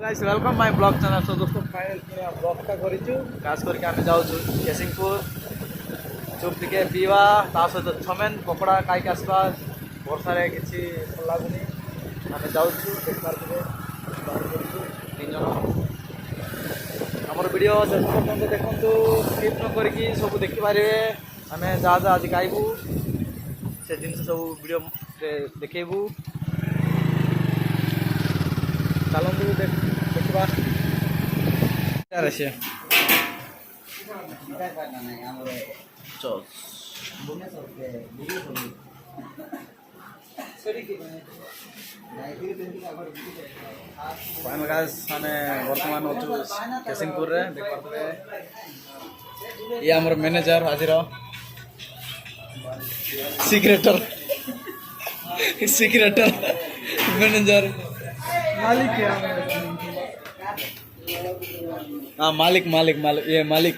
Guys welcome my blog channel. So दोस्तों final ब्लॉगटा करूँ खास करके आम जाऊँ केसिंगपुर चुप टिके पीवा ता सहित छमेन पकड़ा खाई आसवा वर्षार किसी भल लगुनि आम जाऊँ देखते तीन जन आमर वीडियो शेष पर्यटन देखूँ स्किप न करके सब देखिपारे आम जहाँ जहाँ आज गायबू से जिन सब वीडियो देखू चलतु देखा फाइनल गाइस आमे वर्तमान अच्छु केसिंगपुर रे देख पारे ये हमर मैनेजर हाजिर सिक्रेटर सिक्रेटर मैनेजर मालिक है हाँ मालिक मालिक मालिक ये मालिक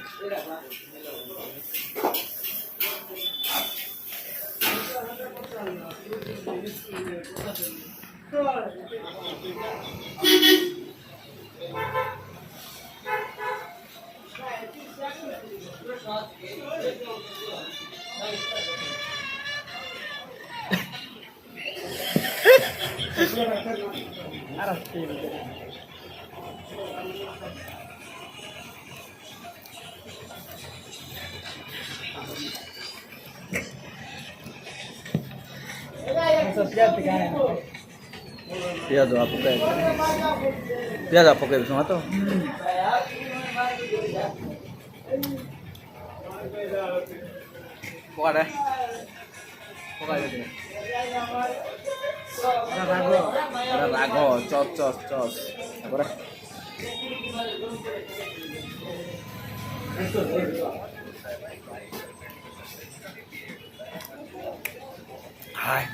प्याज आप प्याज आप तो पकाड़े राग चस चस चस हाय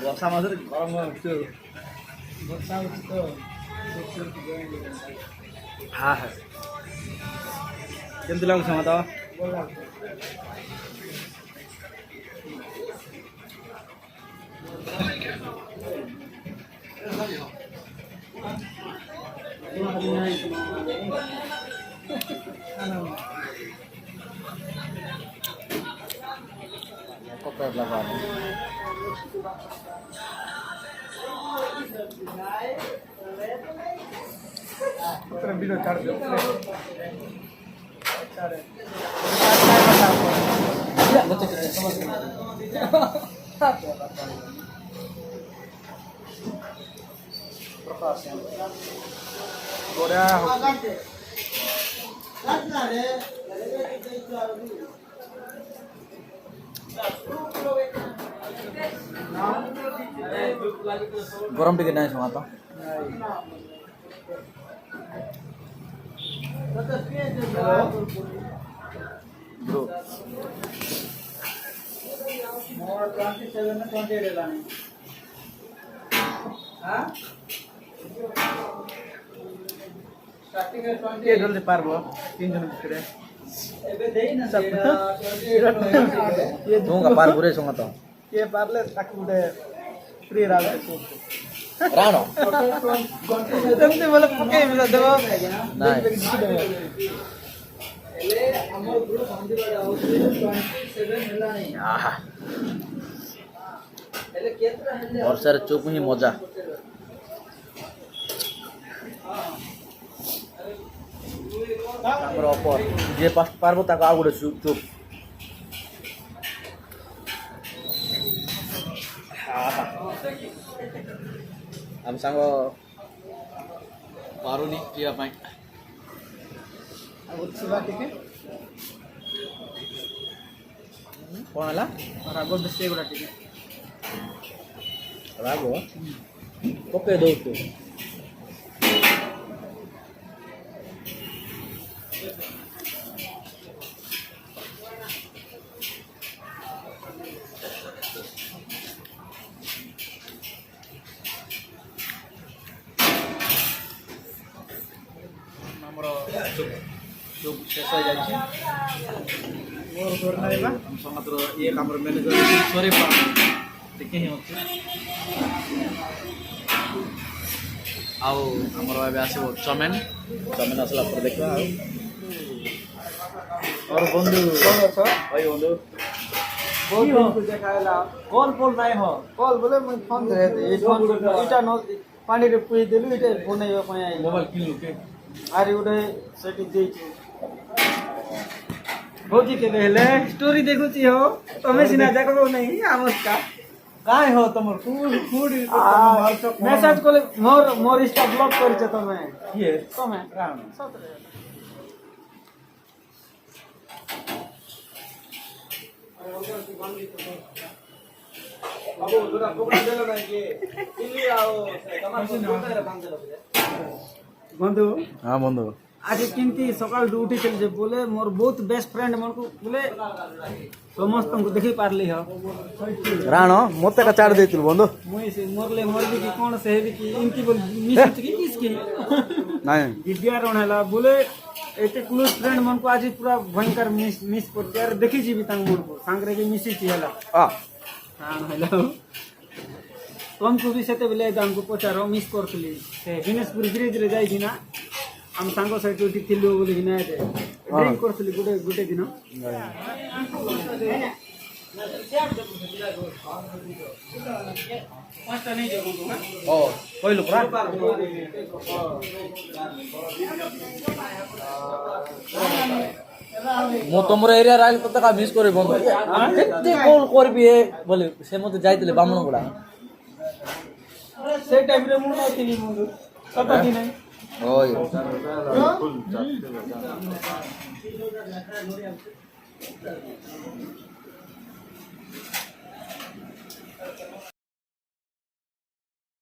वर्षा मस गरम वर्षा तो हाँ हाँ केमती लगुच मत वीडियो चार बढ़िया गरम टिके नहीं सुना तो ब्रो मोर 27 में 28 लाने हां स्टार्टिंग में 28 जल्दी पारबो तीन जन भितरे एबे देई ना ये दूंगा पार पूरे सुंगा तो ये पारले ताकू गुडे फ्री राव राणो तमते बोले पके मिला देबो नहीं एले हमर ग्रुप संदीबाडा हाउस 27 मिला नहीं आहा एले केतरा हेले वर्षार चुप ही मजा हमर ऊपर जे पास पारबो ताका आ गुडे चुप आहा हम सांग पारुनी पिया पाई अब छिबा टिके कोन हला रागो बेसे गुडा टिके रागो पके दो तो চুপ শেষ হয়ে যাচ্ছে মাত্র ইয়ে আমার ম্যানেজার সরে দেখে ହିଁ ଅଛି ଆଉ ଆମର ଏବେ ଆସିବ ଚମେନ ଆସିଲା ପରେ ଦେଖିବା ଆଉ और बंधु भाई बंधु कॉल बोल नहीं हो कॉल बोले मैं फोन करे थे ये फोन इटा न पानी रे पुई देलु इटा बनेइबा पय आई मोबाइल किन लुके आरे उडे सेटिंग देई भौजी के हेले स्टोरी देखुची हो तमे सिना देखबो नहीं आमस्का काय हो तमर फूड मैसेज कोले मोर इंस्टा ब्लॉक करछे तमे ये तमे राम सतरे अब दुरा कोकड़ा देलो ना के इली आओ तमा कोकड़ा बांध देलो बंधु हां बंधु आज किंती सकाल उठी चल जे बोले मोर बहुत बेस्ट फ्रेंड मन को बोले समस्त को देखि पारली हो राण मते का चाड़ देतिल बंधु मुई से मोरले मोरबी की कोन से हेबी की इनकी बोल मिस की किसकी नहीं दिव्या रण हला बोले एते क्लोज फ्रेंड मन को आज पूरा भयंकर मिस कर यार देखि जी भी तांग मोर को सांगरे के मिसी छी हला आ हां हेलो तुमको भी सेते बेले दाम को पचारो मिस करतली से दिनेशपुर ब्रिज रे जाई दिना हम सांगो साइड उठी थिलु बोली ना दे ड्रिंक करतली गुटे दिन पांचटा नहीं जे ओ कोइलो पुरा मो तमर एरिया राइल पता का मिस करे बंधु केते कॉल करबी बोले से मते जाइतले बामण गुडा से टाइम रे मुना थिली मुंदु पता कि नहीं ओय